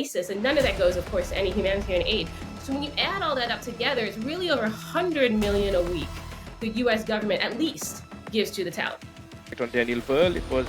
ISIS, and none of that goes, of course, to any humanitarian aid. So when you add all that up together, it's really over $100 million a week the U.S. government at least gives to the Taliban. On Daniel Pearl, it was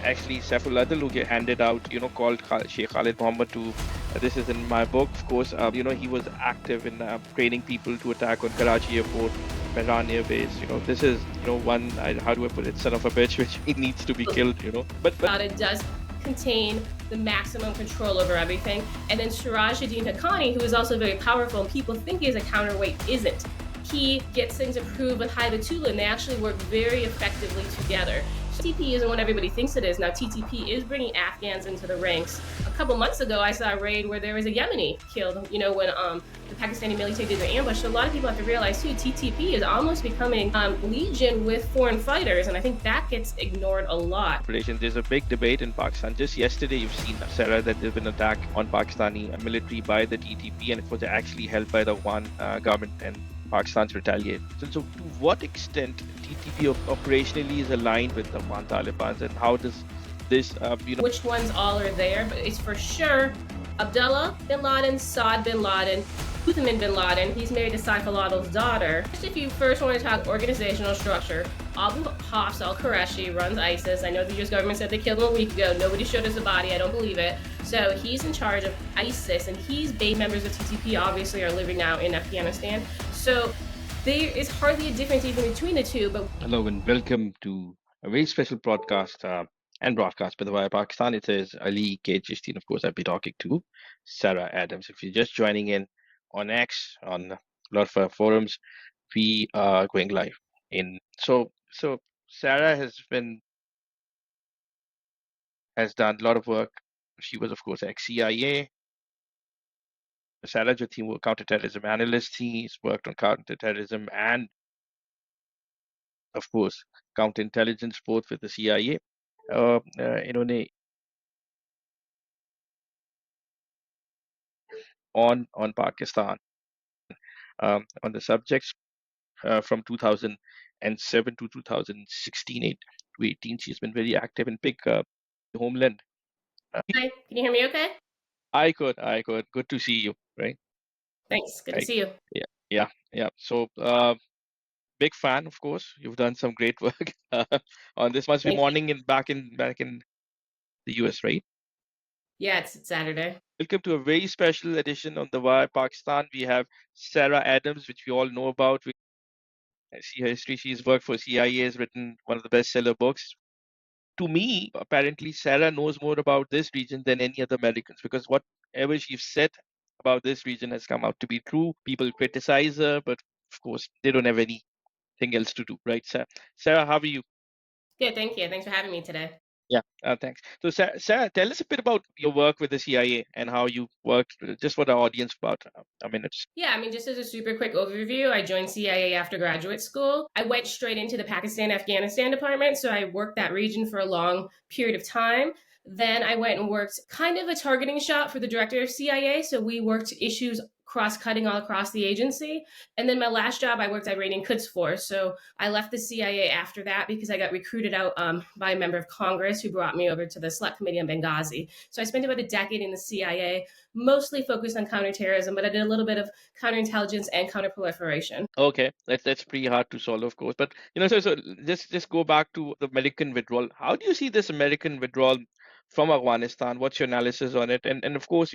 actually Saiful Adil who handed out, called Sheikh Khalid Muhammad to, this is in my book, of course, he was active in training people to attack on Karachi Airport, Mehran Air Base. This is, one, how do I put it, son of a bitch, which he needs to be killed, But it does contain the maximum control over everything. And then Sirajuddin Haqqani, who is also very powerful and people think is a counterweight, isn't. He gets things approved with Hibatullah, and they actually work very effectively together. TTP isn't what everybody thinks it is. Now, TTP is bringing Afghans into the ranks. A couple months ago, I saw a raid where there was a Yemeni killed, when the Pakistani military did their ambush. So a lot of people have to realize, too, TTP is almost becoming legion with foreign fighters, and I think that gets ignored a lot. There's a big debate in Pakistan. Just yesterday, you've seen, Sarah, that there's been an attack on Pakistani military by the TTP, and it was actually held by the Afghan government, and Pakistan's retaliate. So to what extent TTP operationally is aligned with the Afghan Taliban, and how does this, Which ones all are there, but it's for sure Abdullah bin Laden, Saad bin Laden, Uthman bin Laden. He's married to Saiful Adil's daughter. Just if you first want to talk organizational structure, Abu Hafs al-Qureshi runs ISIS. I know the US government said they killed him a week ago. Nobody showed us a body. I don't believe it. So he's in charge of ISIS, and members of TTP obviously are living now in Afghanistan. So there is hardly a difference even between the two. But hello and welcome to a very special broadcast and broadcast by the Wire Pakistan. It is Ali K. Chishti, and of course I'll be talking to Sarah Adams. If you're just joining in on X, on a lot of our forums, we are going live. So Sarah has done a lot of work. She was, of course, ex-CIA. Sarah jo thi wo counterterrorism analyst thi. He's worked on counterterrorism and, of course, counterintelligence both with the CIA. इन्होंने on Pakistan on the subjects from 2007 to 2016, 8 to 18. She's been very active in homeland. Hi, can you hear me okay? I could. Good to see you, right? Thanks. Good to see you. Yeah. So, big fan, of course. You've done some great work on this. Must be morning back in the US, right? Yeah, it's Saturday. Welcome to a very special edition on the Wire Pakistan. We have Sarah Adams, which we all know about. I see her history. She's worked for CIA, has written one of the bestseller books. To me, apparently, Sarah knows more about this region than any other Americans, because whatever she's said about this region has come out to be true. People criticize her, but of course, they don't have anything else to do, right? Sarah, how are you? Good, thank you. Thanks for having me today. Yeah, thanks. So, Sarah, tell us a bit about your work with the CIA and how you worked, just for the audience, about a minute. Yeah, just as a super quick overview, I joined CIA after graduate school. I went straight into the Pakistan-Afghanistan department, so I worked that region for a long period of time. Then I went and worked kind of a targeting shop for the director of CIA, so we worked issues cross-cutting all across the agency. And then my last job, I worked Iranian Quds Force. So I left the CIA after that because I got recruited out by a member of Congress who brought me over to the Select Committee on Benghazi. So I spent about a decade in the CIA, mostly focused on counterterrorism, but I did a little bit of counterintelligence and counterproliferation. Okay, that's pretty hard to solve, of course. But so just go back to the American withdrawal. How do you see this American withdrawal from Afghanistan? What's your analysis on it? And of course,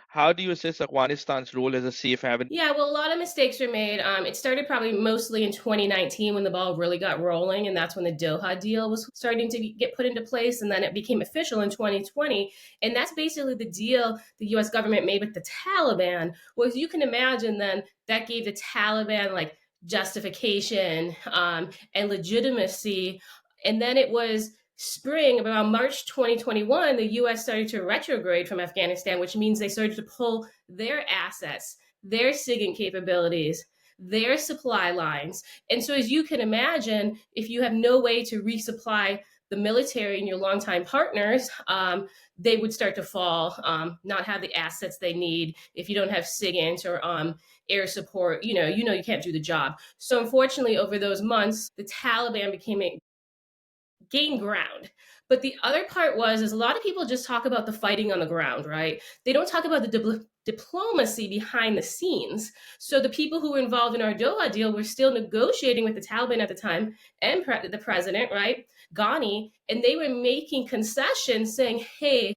how do you assess Afghanistan's role as a safe haven? Yeah, well, a lot of mistakes were made. It started probably mostly in 2019 when the ball really got rolling, and that's when the Doha deal was starting to get put into place, and then it became official in 2020. And that's basically the deal the U.S. government made with the Taliban. Well, as you can imagine, then that gave the Taliban like justification and legitimacy. And then it was spring, around March 2021, the U.S. started to retrograde from Afghanistan, which means they started to pull their assets, their SIGINT capabilities, their supply lines. And so as you can imagine, if you have no way to resupply the military and your longtime partners, they would start to fall, not have the assets they need. If you don't have SIGINT or air support, you can't do the job. So unfortunately, over those months, the Taliban became gain ground. But the other part is a lot of people just talk about the fighting on the ground, right? They don't talk about the diplomacy behind the scenes. So the people who were involved in our Doha deal were still negotiating with the Taliban at the time and the president, right, Ghani, and they were making concessions saying, hey,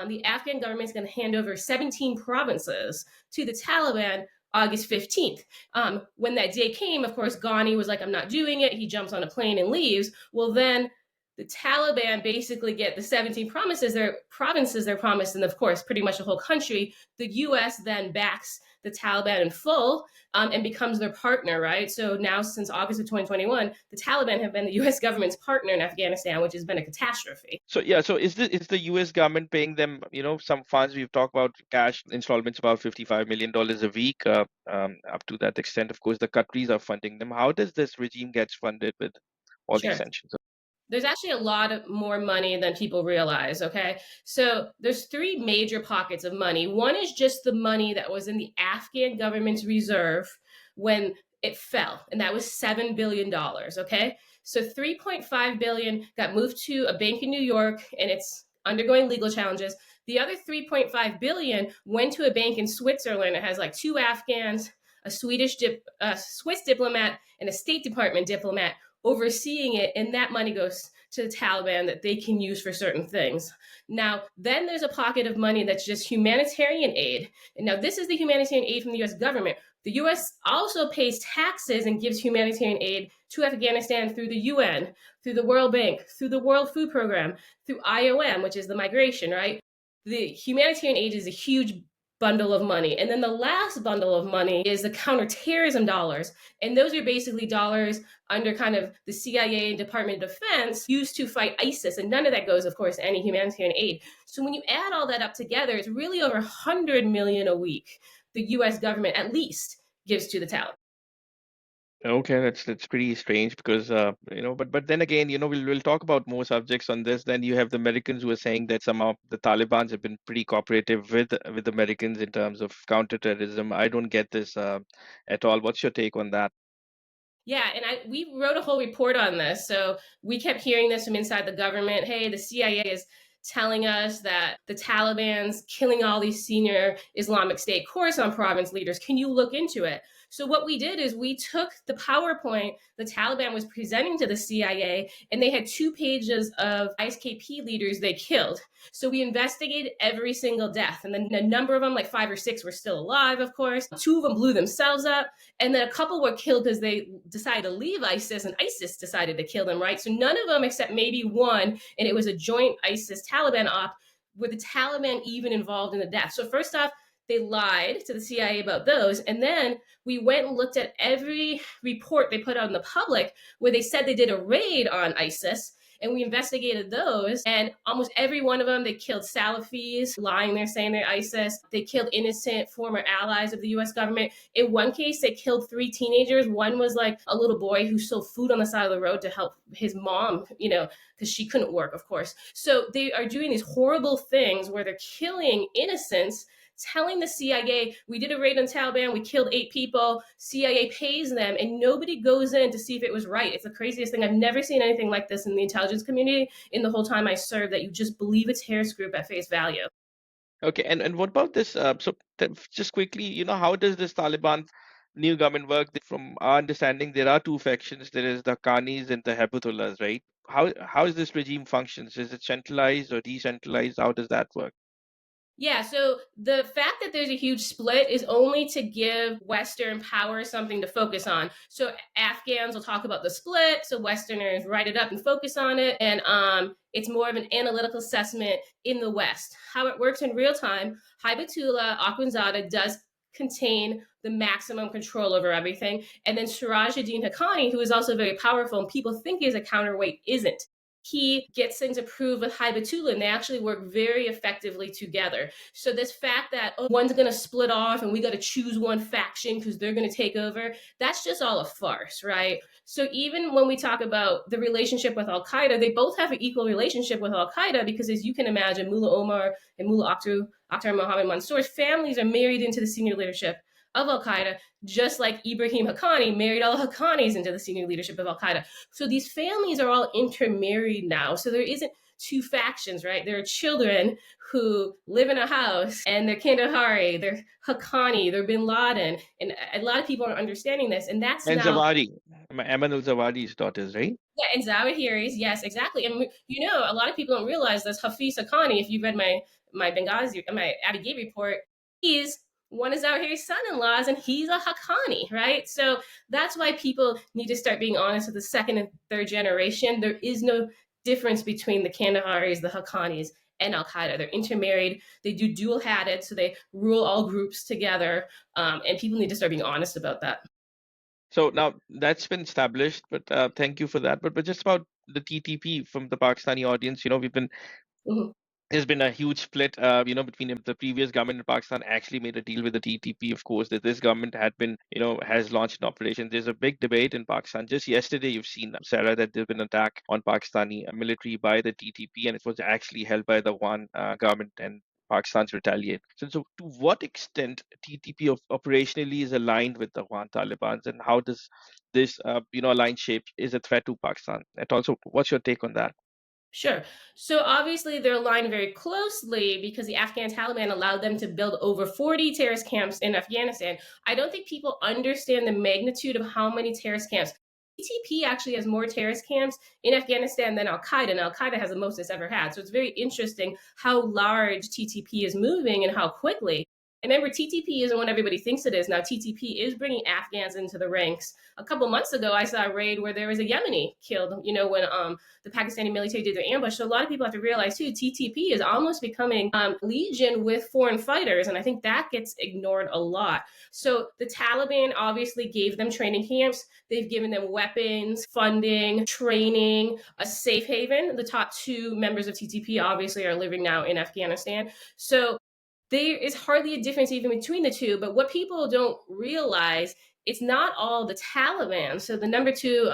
the Afghan government is going to hand over 17 provinces to the Taliban August 15th. When that day came, of course, Ghani was like, I'm not doing it. He jumps on a plane and leaves. Well, then the Taliban basically get the 17 provinces they're promised, and of course, pretty much the whole country. The U.S. then backs the Taliban in full and becomes their partner, right? So now, since August of 2021, the Taliban have been the U.S. government's partner in Afghanistan, which has been a catastrophe. So yeah, so is the U.S. government paying them, some funds? We've talked about cash installments, about $55 million a week, up to that extent. Of course, the countries are funding them. How does this regime gets funded with all these Sure. sanctions? There's actually a lot of more money than people realize, okay? So there's three major pockets of money. One is just the money that was in the Afghan government's reserve when it fell, and that was $7 billion, okay? So 3.5 billion got moved to a bank in New York, and it's undergoing legal challenges. The other 3.5 billion went to a bank in Switzerland. It has like two Afghans, a Swiss diplomat, and a State Department diplomat overseeing it, and that money goes to the Taliban that they can use for certain things. Now, then there's a pocket of money that's just humanitarian aid. And now this is the humanitarian aid from the US government. The US also pays taxes and gives humanitarian aid to Afghanistan through the UN, through the World Bank, through the World Food Program, through IOM, which is the migration, right? The humanitarian aid is a huge bundle of money. And then the last bundle of money is the counterterrorism dollars. And those are basically dollars under kind of the CIA and Department of Defense used to fight ISIS. And none of that goes, of course, to any humanitarian aid. So when you add all that up together, it's really over 100 million a week the US government at least gives to the Taliban. Okay, that's pretty strange because but then again, we'll talk about more subjects on this. Then you have the Americans who are saying that somehow the Taliban have been pretty cooperative with Americans in terms of counterterrorism. I don't get this at all. What's your take on that? Yeah, and we wrote a whole report on this. So we kept hearing this from inside the government. Hey, the CIA is telling us that the Taliban's killing all these senior Islamic State Khorasan province leaders. Can you look into it? So what we did is we took the PowerPoint the Taliban was presenting to the CIA, and they had 2 pages of ISKP leaders they killed. So we investigated every single death, and then a number of them, like 5 or 6, were still alive, of course. 2 of them blew themselves up, and then a couple were killed because they decided to leave ISIS, and ISIS decided to kill them, right? So none of them, except maybe one, and it was a joint ISIS-Taliban op, were the Taliban even involved in the death. So first off, they lied to the CIA about those. And then we went and looked at every report they put out in the public where they said they did a raid on ISIS. And we investigated those, and almost every one of them, they killed Salafis, lying there saying they're ISIS. They killed innocent former allies of the US government. In one case, they killed 3 teenagers. One was like a little boy who sold food on the side of the road to help his mom, because she couldn't work, of course. So they are doing these horrible things where they're killing innocents, telling the CIA, we did a raid on Taliban, we killed 8 people, CIA pays them, and nobody goes in to see if it was right. It's the craziest thing. I've never seen anything like this in the intelligence community in the whole time I served, that you just believe a terrorist group at face value. Okay, and what about this? Just quickly, how does this Taliban new government work? From our understanding, there are 2 factions. There is the Haqqanis and the Hezbollahs, right? How is this regime functions? Is it centralized or decentralized? How does that work? Yeah, so the fact that there's a huge split is only to give Western power something to focus on. So Afghans will talk about the split, so Westerners write it up and focus on it, and it's more of an analytical assessment in the West. How it works in real time, Haibatullah Akhundzada does contain the maximum control over everything, and then Sirajuddin Haqqani, who is also very powerful and people think is a counterweight, isn't. He gets things approved with Haibatullah, and they actually work very effectively together. So this fact that one's going to split off and we got to choose one faction because they're going to take over, that's just all a farce, right? So even when we talk about the relationship with al-Qaeda, they both have an equal relationship with al-Qaeda because, as you can imagine, Mullah Omar and Mullah Akhtar Mohammed Mansour's families are married into the senior leadership of al-Qaeda, just like Ibrahim Haqqani married all Haqqanis into the senior leadership of al-Qaeda. So these families are all intermarried now. So there isn't two factions, right? There are children who live in a house and they're Kandahari, they're Haqqani, they're bin Laden. And a lot of people are understanding this. And that's And now, Zawadi, Ayman al-Zawadi's daughters, right? yeah, and Zawahiris, yes, exactly. And a lot of people don't realize this. Hafiz Haqqani, if you read my Benghazi, my Abu Ghraib report, he's one of Zawahiri's son-in-laws, and he's a Haqqani, right? So that's why people need to start being honest with the second and third generation. There is no difference between the Kandaharis, the Haqqanis, and Al Qaeda. They're intermarried. They do dual hatted, so they rule all groups together. And people need to start being honest about that. So now that's been established, but thank you for that. But just about the TTP from the Pakistani audience, we've been Mhm. there's been a huge split, between the previous government in Pakistan actually made a deal with the TTP. Of course, that this government had been, has launched an operation. There's a big debate in Pakistan. Just yesterday, you've seen, Sarah, that there's been an attack on Pakistani military by the TTP, and it was actually held by the one government, and Pakistan's retaliate. So to what extent TTP operationally is aligned with the Afghan Taliban, and how does this, aligned shape is a threat to Pakistan? And also, what's your take on that? Sure. So obviously they're aligned very closely because the Afghan Taliban allowed them to build over 40 terrorist camps in Afghanistan. I don't think people understand the magnitude of how many terrorist camps. TTP actually has more terrorist camps in Afghanistan than Al Qaeda, and Al Qaeda has the most it's ever had. So it's very interesting how large TTP is moving and how quickly. And remember, TTP isn't what everybody thinks it is. Now, TTP is bringing Afghans into the ranks. A couple months ago, I saw a raid where there was a Yemeni killed, when the Pakistani military did their ambush. So a lot of people have to realize, too, TTP is almost becoming legion with foreign fighters. And I think that gets ignored a lot. So the Taliban obviously gave them training camps. They've given them weapons, funding, training, a safe haven. The top two members of TTP obviously are living now in Afghanistan. So there is hardly a difference even between the two. But what people don't realize, it's not all the Taliban. So the number two,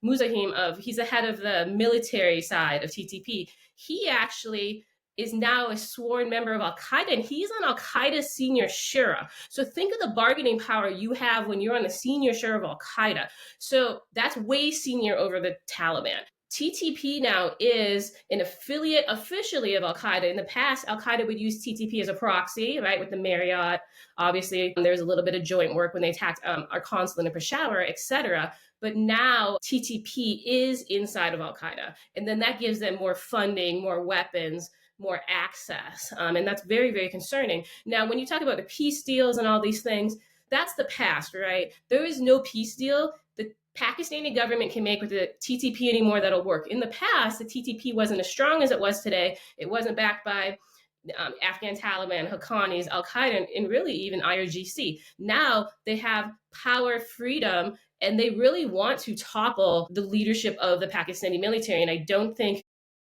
Muzahim, he's the head of the military side of TTP. He actually is now a sworn member of Al Qaeda, and he's on Al Qaeda's senior shura. So think of the bargaining power you have when you're on the senior shura of Al Qaeda. So that's way senior over the Taliban. TTP now is an affiliate officially of Al Qaeda. In the past, Al Qaeda would use TTP as a proxy, right, with the Marriott. Obviously, there's a little bit of joint work when they attacked our consulate in Peshawar, etc. But now TTP is inside of Al Qaeda. And then that gives them more funding, more weapons, more access. And that's very, very concerning. Now, when you talk about the peace deals and all these things, that's the past, right? There is no peace deal the Pakistani government can make with the TTP anymore that'll work. In the past, the TTP wasn't as strong as it was today. It wasn't backed by Afghan Taliban, Haqqanis, Al Qaeda, and really even IRGC. Now they have power, freedom, and they really want to topple the leadership of the Pakistani military. And I don't think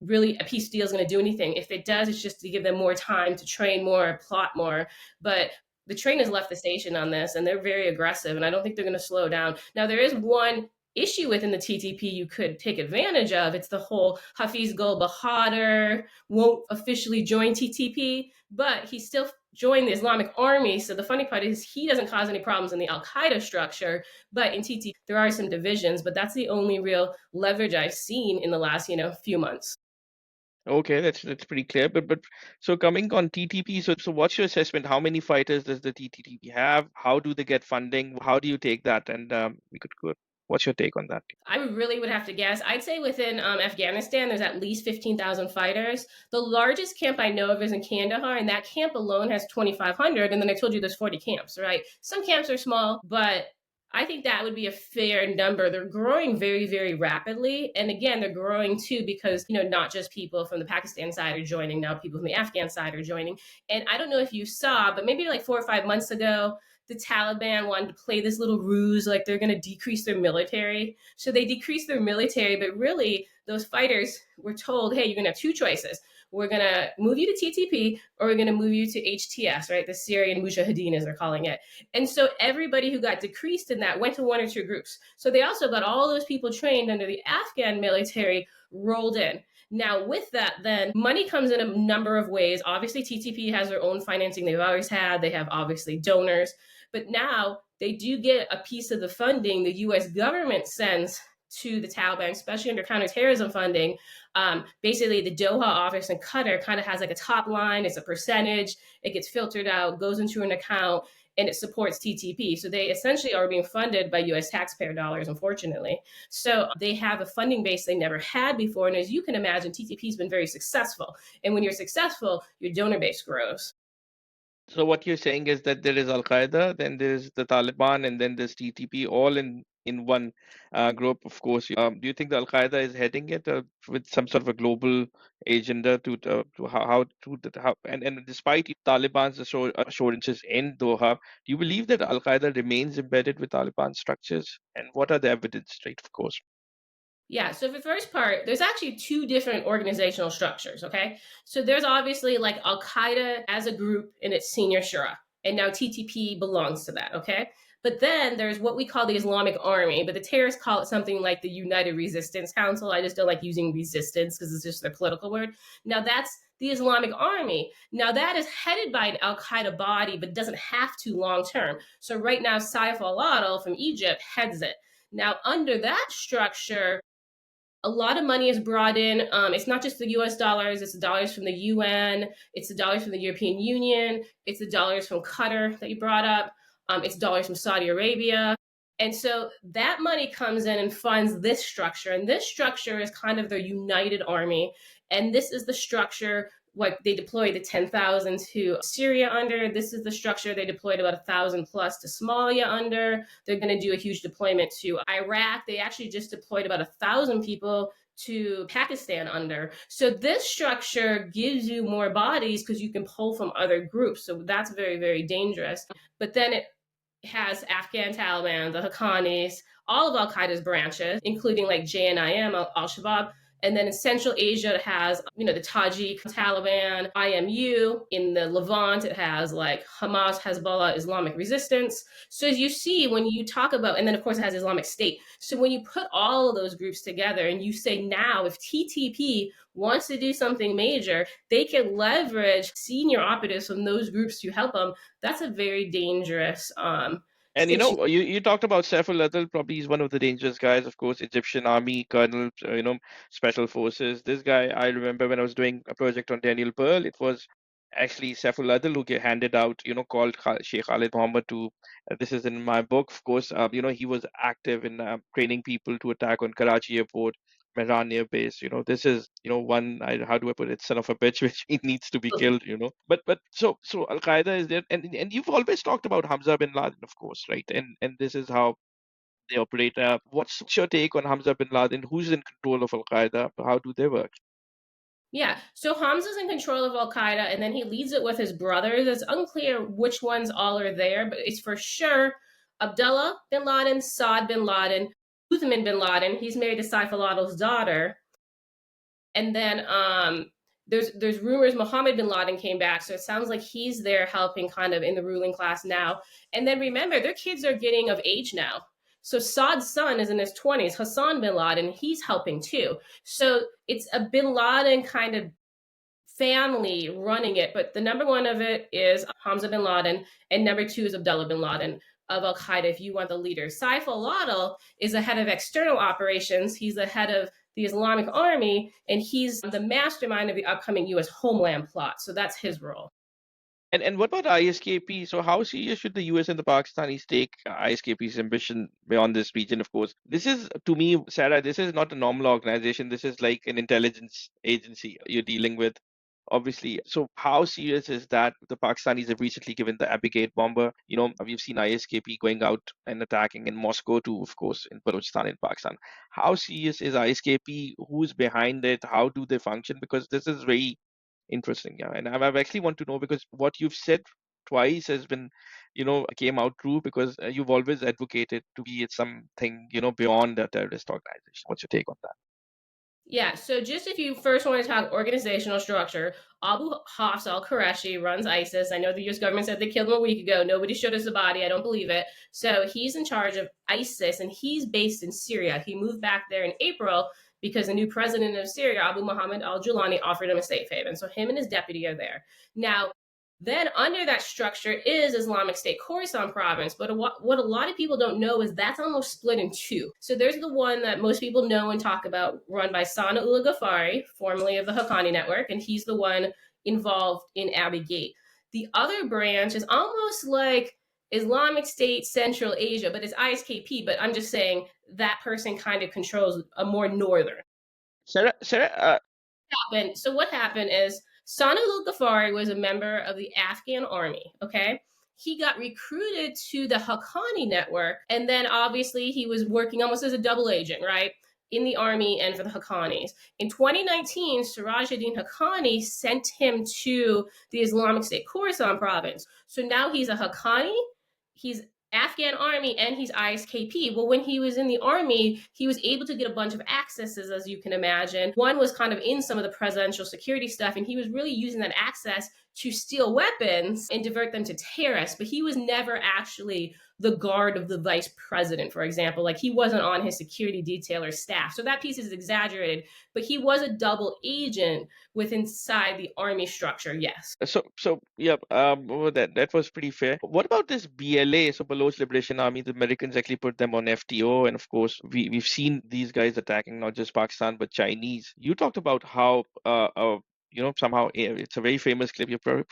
really a peace deal is going to do anything. If it does, it's just to give them more time to train more, plot more. But the train has left the station on this, and they're very aggressive, and I don't think they're going to slow down. Now, there is one issue within the TTP you could take advantage of. It's the whole Hafiz Gul Bahadur won't officially join TTP, but he still joined the Islamic Army. So the funny part is he doesn't cause any problems in the Al-Qaeda structure, but in TTP there are some divisions, but that's the only real leverage I've seen in the last, few months. Okay, that's pretty clear. But so coming on TTP, so what's your assessment? How many fighters does the TTP have? How do they get funding? How do you take that? And we could go. What's your take on that? I really would have to guess. I'd say within Afghanistan, there's at least 15,000 fighters. The largest camp I know of is in Kandahar, and that camp alone has 2,500. And then I told you there's 40 camps, right? Some camps are small, but I think that would be a fair number. They're growing very, very rapidly. And again, they're growing too because, not just people from the Pakistan side are joining, now people from the Afghan side are joining. And I don't know if you saw, but maybe like 4 or 5 months ago, the Taliban wanted to play this little ruse, like they're going to decrease their military. So they decreased their military, but really those fighters were told, hey, you're going to have two choices. We're going to move you to TTP or we're going to move you to HTS, right? The Syrian Mujahideen, as they're calling it. And so everybody who got decreased in that went to one or two groups. So they also got all those people trained under the Afghan military rolled in. Now, with that, then money comes in a number of ways. Obviously, TTP has their own financing they've always had. They have obviously donors, but now they do get a piece of the funding the US government sends to the Taliban, especially under counterterrorism funding. Basically, the Doha office in Qatar kind of has like a top line, it's a percentage, it gets filtered out, goes into an account, and it supports TTP. So they essentially are being funded by US taxpayer dollars, unfortunately. So they have a funding base they never had before. And as you can imagine, TTP has been very successful. And when you're successful, your donor base grows. So what you're saying is that there is al-Qaeda, then there's the Taliban, and then there's TTP, all in one group. Of course, do you think the al-Qaeda is heading it with some sort of a global agenda to how and despite Taliban's assurances in Doha, do you believe that al-Qaeda remains embedded with Taliban structures? And what are the evidence, right? Of course. Yeah, so for the first part, there's actually two different organizational structures, okay? So there's obviously like Al Qaeda as a group in its senior shura, and now TTP belongs to that, okay? But then there's what we call the Islamic Army, but the terrorists call it something like the United Resistance Council. I just don't like using resistance because it's just their political word. Now that's the Islamic Army. Now that is headed by an Al Qaeda body, but doesn't have to long term. So right now, Saif al-Adil from Egypt heads it. Now under that structure, a lot of money is brought in. It's not just the US dollars, it's the dollars from the UN, it's the dollars from the European Union, it's the dollars from Qatar that you brought up, it's dollars from Saudi Arabia. And so that money comes in and funds this structure. And this structure is kind of their united army. And this is the structure what they deployed the 10,000 to Syria under. This is the structure they deployed about 1,000 plus to Somalia under. They're going to do a huge deployment to Iraq. They actually just deployed about 1,000 people to Pakistan under. So this structure gives you more bodies because you can pull from other groups. So that's very, very dangerous. But then it has Afghan Taliban, the Haqqanis, all of Al Qaeda's branches, including like JNIM, Al Shabaab. And then in Central Asia, it has, the Tajik Taliban, IMU. In the Levant, it has like Hamas, Hezbollah, Islamic Resistance. So as you see, when you talk about, and then of course it has Islamic State. So when you put all of those groups together and you say now, if TTP wants to do something major, they can leverage senior operatives from those groups to help them. That's a very dangerous And situation. you talked about Saif al-Adil, probably he's one of the dangerous guys, of course, Egyptian army, colonel, special forces. This guy, I remember when I was doing a project on Daniel Pearl, it was actually Saif al-Adil who handed out, called Sheikh Khalid Muhammad to, this is in my book, of course, he was active in training people to attack on Karachi airport, Mehran Air Base. This is, one, how do I put it, son of a bitch, which he needs to be killed. But so Al Qaeda is there, and you've always talked about Hamza bin Laden, of course, right? And this is how they operate. What's your take on Hamza bin Laden? Who's in control of Al Qaeda? How do they work? Yeah, so Hamza's in control of Al Qaeda, and then he leads it with his brothers. It's unclear which ones all are there, but it's for sure Abdullah bin Laden, Saad bin Laden, Uthman bin Laden. He's married to Saif al-Adil's daughter, and then there's rumors Mohammed bin Laden came back, so it sounds like he's there helping, kind of in the ruling class now. And then remember, their kids are getting of age now. So Saad's son is in his 20s, Hassan bin Laden, he's helping too. So it's a bin Laden kind of family running it, but the number one of it is Hamza bin Laden, and number two is Abdullah bin Laden of Al Qaeda, if you want the leader. Saif al-Adil is the head of external operations. He's the head of the Islamic Army, and he's the mastermind of the upcoming U.S. homeland plot. So that's his role. And what about ISKP? So how serious should the US and the Pakistanis take ISKP's ambition beyond this region? Of course, this is, to me, Sarah, this is not a normal organization. This is like an intelligence agency you're dealing with, obviously. So how serious is that? The Pakistanis have recently given the Abu Ghraib bomber. We've seen ISKP going out and attacking in Moscow too, of course, in Balochistan in Pakistan. How serious is ISKP? Who's behind it? How do they function? Because this is very interesting, yeah. And I've actually want to know, because what you've said twice has been, came out true, because you've always advocated to be something, beyond a terrorist organization. What's your take on that? Yeah, so just if you first want to talk organizational structure, Abu Hafs al-Qureshi runs ISIS. I know the US government said they killed him a week ago. Nobody showed us a body. I don't believe it. So he's in charge of ISIS, and he's based in Syria. He moved back there in April because the new president of Syria, Abu Muhammad al-Julani, offered him a safe haven. So him and his deputy are there. Now, then under that structure is Islamic State Khorasan province. But what a lot of people don't know is that's almost split in two. So there's the one that most people know and talk about, run by Sana Ullah Ghaffari, formerly of the Haqqani Network, and he's the one involved in Abbey Gate. The other branch is almost like Islamic State Central Asia, but it's ISKP. But I'm just saying that person kind of controls a more northern. Sarah, So what happened is Sanalul Ghaffari was a member of the Afghan army, okay? He got recruited to the Haqqani Network, and then obviously he was working almost as a double agent, right? In the army and for the Haqqanis. In 2019, Sirajuddin Haqqani sent him to the Islamic State Khorasan province. So now he's a Haqqani, he's Afghan army, and he's ISKP. Well, when he was in the army, he was able to get a bunch of accesses, as you can imagine. One was kind of in some of the presidential security stuff, and he was really using that access to steal weapons and divert them to terrorists. But he was never actually the guard of the vice president, for example. Like, he wasn't on his security detail or staff. So that piece is exaggerated, but he was a double agent within inside the army structure, yes. So yeah, well, that was pretty fair. What about this BLA, so Baloch Liberation Army? The Americans actually put them on FTO, and of course we've seen these guys attacking not just Pakistan but Chinese. You talked about how somehow it's a very famous clip. You're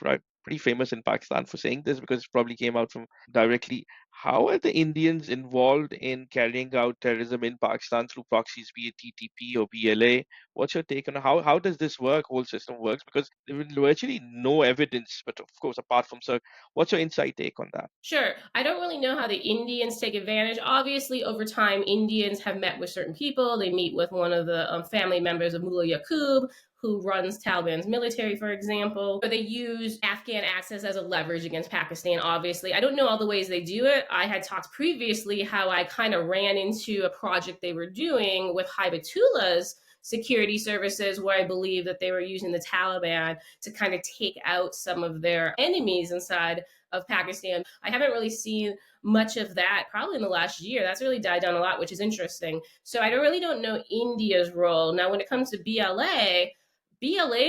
pretty famous in Pakistan for saying this because it probably came out from directly. How are the Indians involved in carrying out terrorism in Pakistan through proxies, be it TTP or BLA? What's your take on how does this work, whole system works? Because there is virtually no evidence, but of course, apart from sir, what's your insight take on that? Sure. I don't really know how the Indians take advantage. Obviously, over time, Indians have met with certain people. They meet with one of the family members of Mullah Yaqub, who runs Taliban's military, for example. Or they use Afghan access as a leverage against Pakistan, obviously. I don't know all the ways they do it. I had talked previously how I kind of ran into a project they were doing with Hibatullah's security services, where I believe that they were using the Taliban to kind of take out some of their enemies inside of Pakistan. I haven't really seen much of that probably in the last year. That's really died down a lot, which is interesting. So I don't know India's role. Now, when it comes to BLA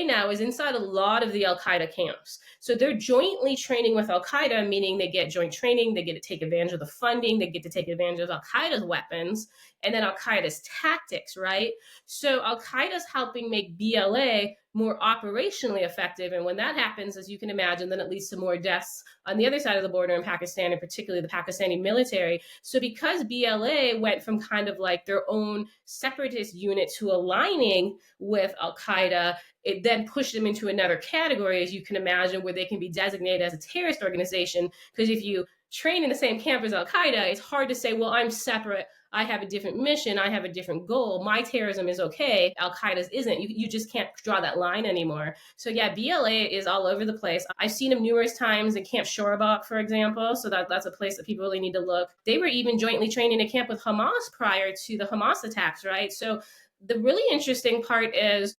now is inside a lot of the al-Qaeda camps. So they're jointly training with al-Qaeda, meaning they get joint training, they get to take advantage of the funding, they get to take advantage of al-Qaeda's weapons, and then al-Qaeda's tactics, right? So al-Qaeda's helping make BLA more operationally effective. And when that happens, as you can imagine, then it leads to more deaths on the other side of the border in Pakistan, and particularly the Pakistani military. So because BLA went from kind of like their own separatist unit to aligning with al-Qaeda, it then pushed them into another category, as you can imagine, where they can be designated as a terrorist organization. Because if you train in the same camp as al-Qaeda, it's hard to say, well, I'm separate, I have a different mission, I have a different goal, my terrorism is okay, al-Qaeda's isn't. You just can't draw that line anymore. So yeah, BLA is all over the place. I've seen them numerous times in Camp Shorabak, for example, so that's a place that people really need to look. They were even jointly trained in a camp with Hamas prior to the Hamas attacks, right? So the really interesting part is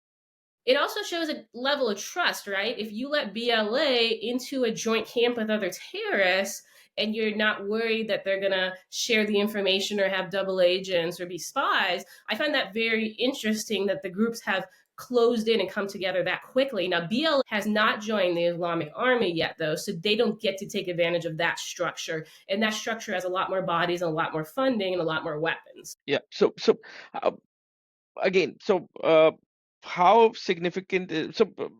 it also shows a level of trust, right? If you let BLA into a joint camp with other terrorists, and you're not worried that they're going to share the information or have double agents or be spies, I find that very interesting that the groups have closed in and come together that quickly. Now, BLA has not joined the Islamic Army yet, though, so they don't get to take advantage of that structure. And that structure has a lot more bodies and a lot more funding and a lot more weapons. Yeah. Uh, again, how significant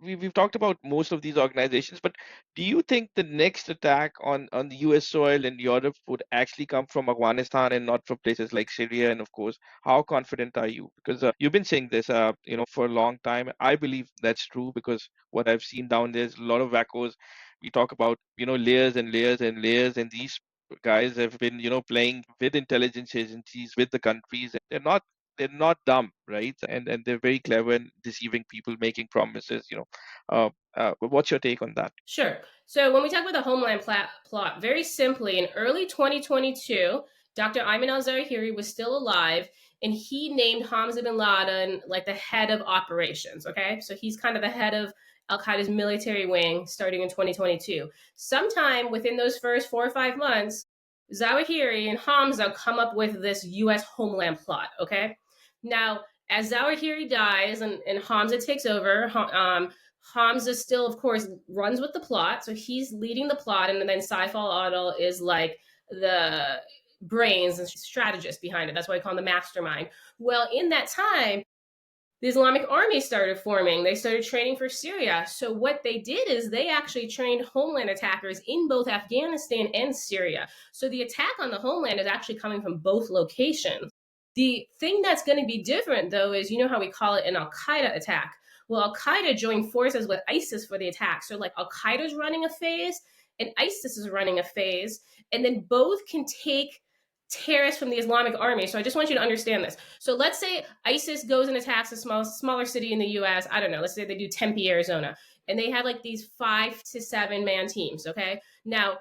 we've talked about most of these organizations, but do you think the next attack on the US soil in Europe would actually come from Afghanistan and not from places like Syria? And of course, how confident are you? Because you've been saying this for a long time. I believe that's true because what I've seen down there is a lot of wackos. We talk about layers and layers and layers, and these guys have been playing with intelligence agencies, with the countries. They're not dumb, right? And they're very clever in deceiving people, making promises. What's your take on that? Sure. So when we talk about the Homeland plot, very simply, in early 2022, Dr. Ayman al-Zawahiri was still alive, and he named Hamza bin Laden like the head of operations. Okay, so he's kind of the head of al-Qaeda's military wing starting in 2022. Sometime within those first 4 or 5 months, Zawahiri and Hamza come up with this U.S. Homeland plot. Okay. Now, As Zawahiri dies and Hamza takes over, Hamza still, of course, runs with the plot. So he's leading the plot, and then Saiful Adil is like the brains and strategist behind it. That's why I call him the mastermind. Well, in that time, the Islamic Army started forming. They started training for Syria. So what they did is they actually trained homeland attackers in both Afghanistan and Syria. So the attack on the homeland is actually coming from both locations. The thing that's going to be different, though, is you know how we call it an Al Qaeda attack? Well, Al Qaeda joined forces with ISIS for the attack. So, like, Al Qaeda's running a phase and ISIS is running a phase, and then both can take terrorists from the Islamic Army. So I just want you to understand this. So let's say ISIS goes and attacks a smaller city in the US. I don't know. Let's say they do Tempe, Arizona, and they have like these 5 to 7 man teams. Okay. Now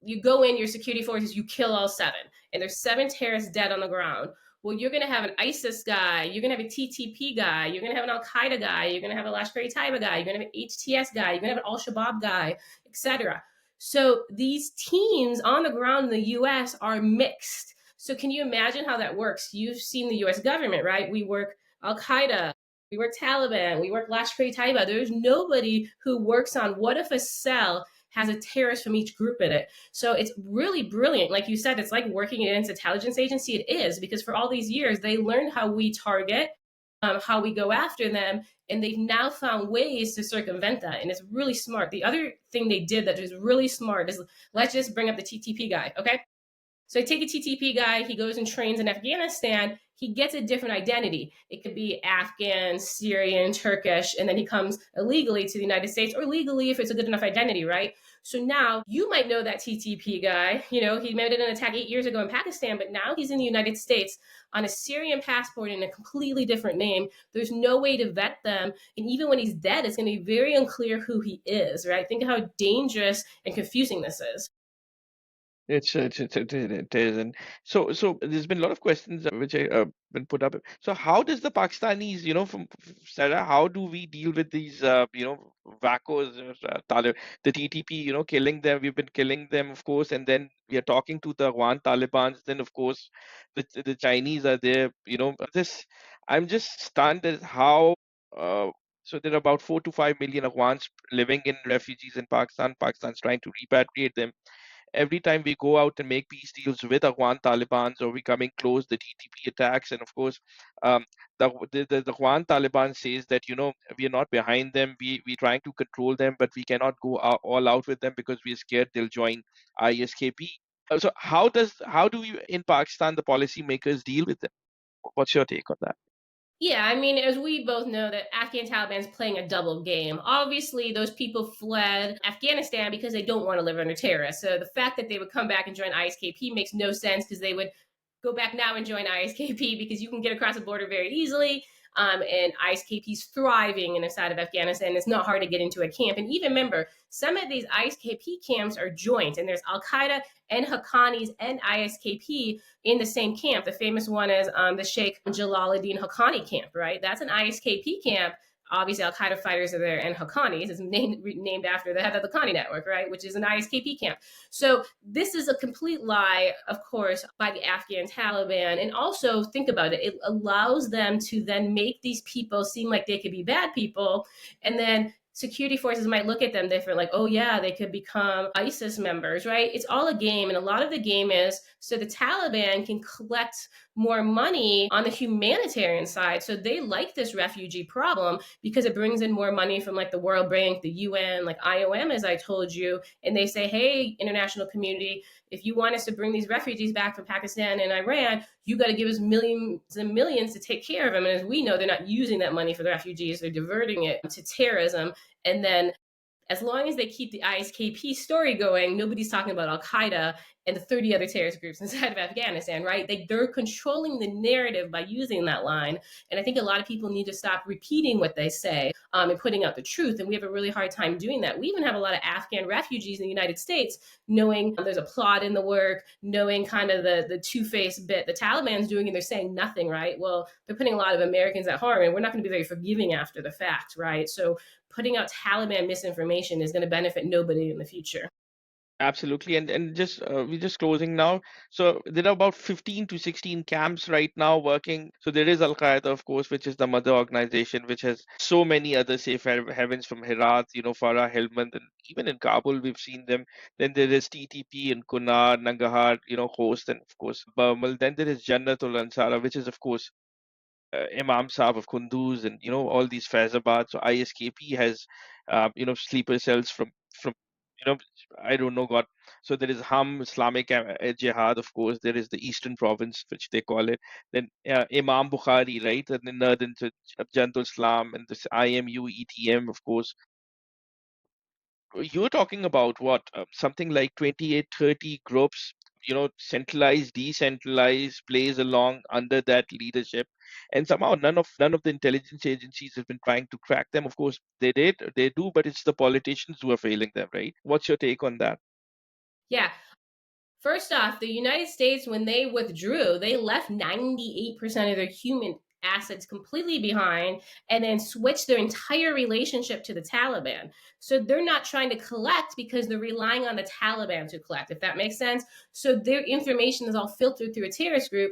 you go in, your security forces, you kill all 7, and there's 7 terrorists dead on the ground. Well, you're going to have an ISIS guy, you're going to have a TTP guy, you're going to have an Al Qaeda guy, you're going to have a Lashkar-e-Taiba guy, you're going to have an HTS guy, you're going to have an Al Shabaab guy, etc. So these teams on the ground in the US are mixed. So can you imagine how that works? You've seen the US government, right? We work Al Qaeda, we work Taliban, we work Lashkar-e-Taiba. There's nobody who works on what if a cell has a terrorist from each group in it. So it's really brilliant. Like you said, it's like working against an intelligence agency. It is, because for all these years, they learned how we target, how we go after them, and they've now found ways to circumvent that. And it's really smart. The other thing they did that is really smart is, let's just bring up the TTP guy, okay? So I take a TTP guy, he goes and trains in Afghanistan, he gets a different identity. It could be Afghan, Syrian, Turkish, and then he comes illegally to the United States, or legally if it's a good enough identity, right? So now you might know that TTP guy. You know, he made an attack 8 years ago in Pakistan, but now he's in the United States on a Syrian passport in a completely different name. There's no way to vet them. And even when he's dead, it's going to be very unclear who he is, right? Think of how dangerous and confusing this is. It is, and so there's been a lot of questions which I been put up. So how does the Pakistanis, Sarah, how do we deal with these, wackos, the TTP, killing them? We've been killing them, of course, and then we are talking to the Afghan Talibans. Then, of course, the Chinese are there. I'm just stunned at how. So there are about 4 to 5 million Afghans living in refugees in Pakistan. Pakistan's trying to repatriate them. Every time we go out and make peace deals with Afghan Taliban, or we coming close, the TTP attacks, and of course, um, the Afghan Taliban says that we are not behind them. We trying to control them, but we cannot go all out with them because we are scared they'll join ISKP. So how do we in Pakistan, the policymakers, deal with them? What's your take on that? Yeah, I mean, as we both know, that Afghan Taliban's playing a double game. Obviously, those people fled Afghanistan because they don't want to live under terrorists. So the fact that they would come back and join ISKP makes no sense, because they would go back now and join ISKP because you can get across the border very easily. And ISKP's thriving inside of Afghanistan. It's not hard to get into a camp. And even remember, some of these ISKP camps are joint, and there's Al Qaeda and Haqqanis and ISKP in the same camp. The famous one is the Sheikh Jalaluddin Haqqani camp, right? That's an ISKP camp. Obviously, Al Qaeda fighters are there, and Haqqanis is named after the head of the Haqqani Network, right? Which is an ISKP camp. So this is a complete lie, of course, by the Afghan Taliban. And also, think about it, it allows them to then make these people seem like they could be bad people, and then security forces might look at them different, like, oh yeah, they could become ISIS members, right? It's all a game. And a lot of the game is so the Taliban can collect more money on the humanitarian side. So they like this refugee problem because it brings in more money from like the World Bank, the UN, like IOM, as I told you. And they say, hey, international community, if you want us to bring these refugees back from Pakistan and Iran, you got to give us millions and millions to take care of them. And as we know, they're not using that money for the refugees, they're diverting it to terrorism. And then as long as they keep the ISKP story going, nobody's talking about Al Qaeda and the 30 other terrorist groups inside of Afghanistan, right? They're controlling the narrative by using that line. And I think a lot of people need to stop repeating what they say and putting out the truth. And we have a really hard time doing that. We even have a lot of Afghan refugees in the United States knowing there's a plot in the work, knowing kind of the two-faced bit the Taliban's doing, and they're saying nothing, right? Well, they're putting a lot of Americans at harm, and we're not going to be very forgiving after the fact, right? So putting out Taliban misinformation is going to benefit nobody in the future. Absolutely, and just we're just closing now. So there are about 15 to 16 camps right now working. So there is Al-Qaeda, of course, which is the mother organization, which has so many other safe havens from Herat, Farah, Helmand, and even in Kabul we've seen them. Then there is TTP in Kunar, Nangarhar, Khost, and of course Burmal. Then there is Jannatul Ansara, which is of course Imam Saab of Kunduz, and all these Faizabad. So ISKP has sleeper cells from you know I don't know God. So there is Islamic Jihad, of course. There is the Eastern Province, which they call it. Then Imam Bukhari, right? And then Northern Jantul Islam, and this IMU ETM, of course. You're talking about what, something like 28, 30 groups, centralized, decentralized, plays along under that leadership, and somehow none of the intelligence agencies have been trying to crack them. Of course they do, but it's the politicians who are failing them, right? What's your take on that? Yeah. First off, the United States, when they withdrew, they left 98% of their human assets completely behind and then switched their entire relationship to the Taliban. So they're not trying to collect because they're relying on the Taliban to collect, if that makes sense. So their information is all filtered through a terrorist group.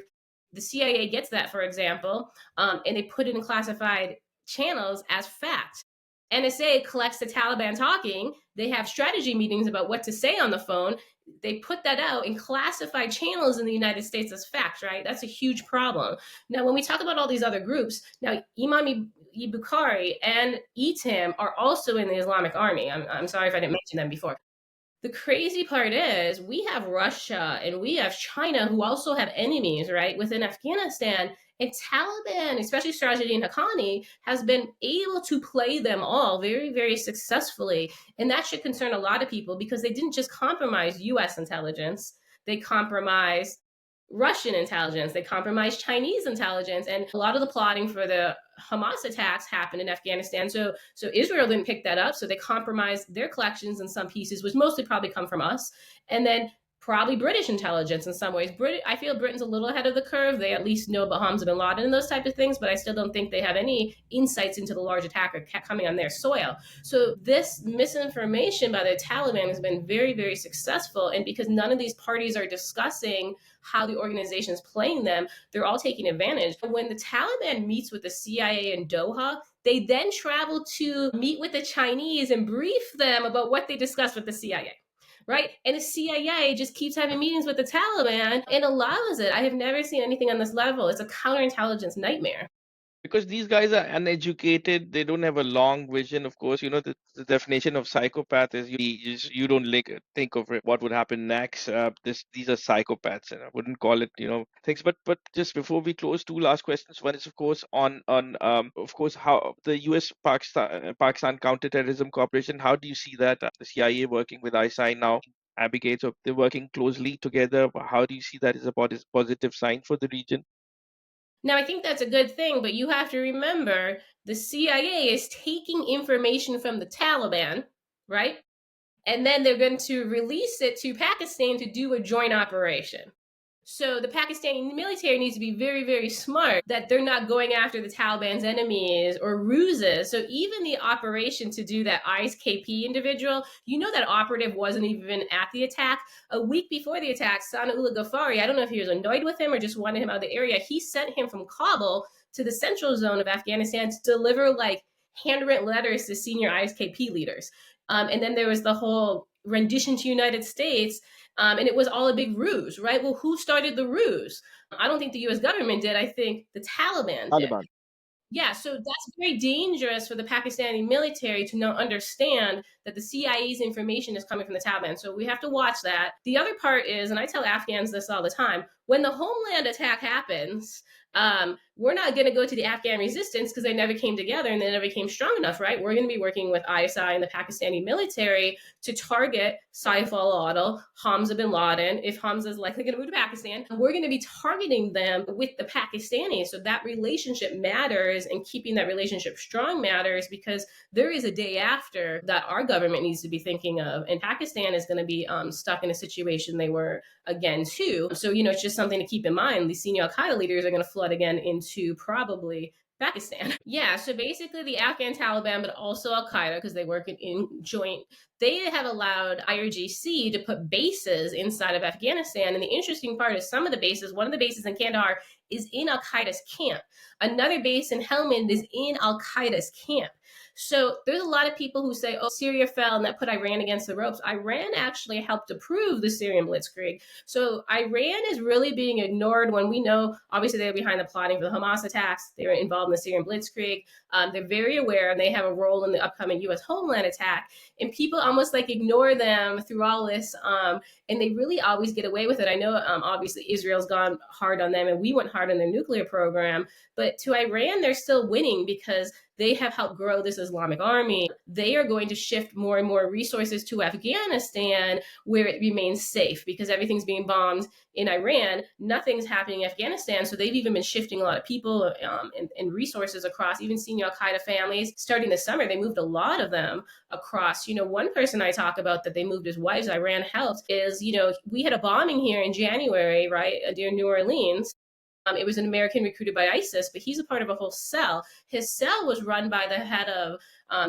The CIA gets that, for example, and they put it in classified channels as fact. NSA collects the Taliban talking. They have strategy meetings about what to say on the phone. They put that out in classified channels in the United States as fact, right? That's a huge problem. Now, when we talk about all these other groups, now Imam Bukhari and ETIM are also in the Islamic Army. I'm sorry if I didn't mention them before. The crazy part is we have Russia and we have China who also have enemies, right, within Afghanistan. And Taliban, especially Sirajuddin Haqqani, has been able to play them all very, very successfully. And that should concern a lot of people because they didn't just compromise US intelligence, they compromised Russian intelligence, they compromised Chinese intelligence, and a lot of the plotting for the Hamas attacks happened in Afghanistan. So Israel didn't pick that up. So they compromised their collections in some pieces, which mostly probably come from us. And then probably British intelligence in some ways. I feel Britain's a little ahead of the curve. They at least know about Hamza bin Laden and those type of things, but I still don't think they have any insights into the large attacker coming on their soil. So this misinformation by the Taliban has been very, very successful. And because none of these parties are discussing how the organization is playing them, they're all taking advantage. When the Taliban meets with the CIA in Doha, they then travel to meet with the Chinese and brief them about what they discussed with the CIA. Right? And the CIA just keeps having meetings with the Taliban and allows it. I have never seen anything on this level. It's a counterintelligence nightmare. Because these guys are uneducated, they don't have a long vision. Of course, the definition of psychopath is you don't think of it, what would happen next. These are psychopaths, and I wouldn't call it things. But just before we close, two last questions. One is of course on of course how the U.S. Pakistan Counterterrorism Cooperation. How do you see that, the CIA working with ISI now? Abigail, so they're working closely together. How do you see that as a positive sign for the region? Now, I think that's a good thing, but you have to remember the CIA is taking information from the Taliban, right? And then they're going to release it to Pakistan to do a joint operation. So the Pakistani military needs to be very, very smart that they're not going after the Taliban's enemies or ruses. So even the operation to do that ISKP individual, that operative wasn't even at the attack. A week before the attack, Sanaullah Ghaffari, I don't know if he was annoyed with him or just wanted him out of the area, he sent him from Kabul to the central zone of Afghanistan to deliver like handwritten letters to senior ISKP leaders. And then there was the whole rendition to United States, and it was all a big ruse, right? Well, who started the ruse? I don't think the US government did. I think the Taliban did. Taliban. Yeah, so that's very dangerous for the Pakistani military to not understand that the CIA's information is coming from the Taliban. So we have to watch that. The other part is, and I tell Afghans this all the time, when the homeland attack happens, we're not going to go to the Afghan resistance because they never came together and they never came strong enough, right? We're going to be working with ISI and the Pakistani military to target Saif al-Adil, Hamza bin Laden, if Hamza is likely going to move to Pakistan. We're going to be targeting them with the Pakistanis. So that relationship matters, and keeping that relationship strong matters, because there is a day after that our government needs to be thinking of. And Pakistan is going to be stuck in a situation they were again too. So, it's just something to keep in mind. These senior al-Qaeda leaders are going to flood again into probably Pakistan. Yeah, so basically the Afghan Taliban, but also al-Qaeda, because they work in joint, they have allowed IRGC to put bases inside of Afghanistan. And the interesting part is some of the bases, one of the bases in Kandahar is in al-Qaeda's camp. Another base in Helmand is in al-Qaeda's camp. So there's a lot of people who say, oh, Syria fell and that put Iran against the ropes. Iran actually helped approve the Syrian blitzkrieg. So Iran is really being ignored when we know, obviously, they're behind the plotting for the Hamas attacks. They were involved in the Syrian blitzkrieg. They're very aware and they have a role in the upcoming U.S. homeland attack. And people almost like ignore them through all this. And they really always get away with it. I know, obviously, Israel's gone hard on them and we went hard on their nuclear program. But to Iran, they're still winning because they have helped grow this Islamic Army. They are going to shift more and more resources to Afghanistan where it remains safe because everything's being bombed in Iran. Nothing's happening in Afghanistan. So they've even been shifting a lot of people and resources across, even senior al-Qaeda families. Starting this summer, they moved a lot of them across. One person I talk about that they moved his wives, Iran helped, is, we had a bombing here in January, right, near New Orleans. It was an American recruited by ISIS, but he's a part of a whole cell. His cell was run by the head of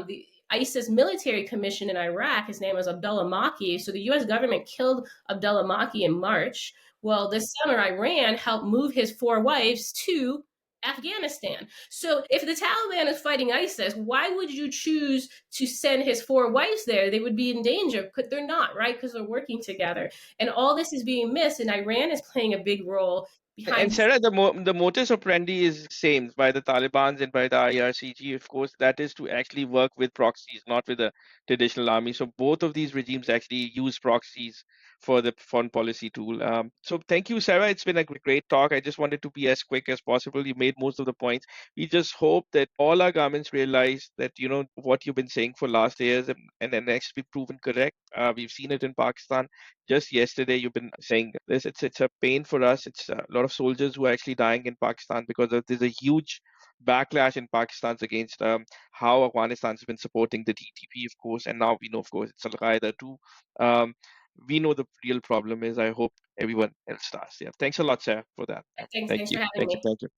the ISIS military commission in Iraq. His name was Abdullah Maki. So the US government killed Abdullah Maki in March. Well, this summer, Iran helped move his 4 wives to Afghanistan. So if the Taliban is fighting ISIS, why would you choose to send his 4 wives there? They would be in danger. They're not, right? Because they're working together. And all this is being missed, and Iran is playing a big role behind. And Sarah, the modus operandi is same by the Taliban and by the IRCG. Of course, that is to actually work with proxies, not with the traditional army. So both of these regimes actually use proxies for the foreign policy tool. So thank you, Sarah. It's been a great talk. I just wanted to be as quick as possible. You made most of the points. We just hope that all our governments realize that what you've been saying for last years and then next be proven correct. We've seen it in Pakistan. Just yesterday, you've been saying this. It's a pain for us. It's a lot of soldiers who are actually dying in Pakistan because there's a huge backlash in Pakistan against how Afghanistan's been supporting the TTP, of course, and now we know, of course, it's al-Qaeda too. We know the real problem is. I hope everyone else does. Yeah. Thanks a lot, Sarah, for that. Thanks Thank for you. having Thank me. you. Thank you.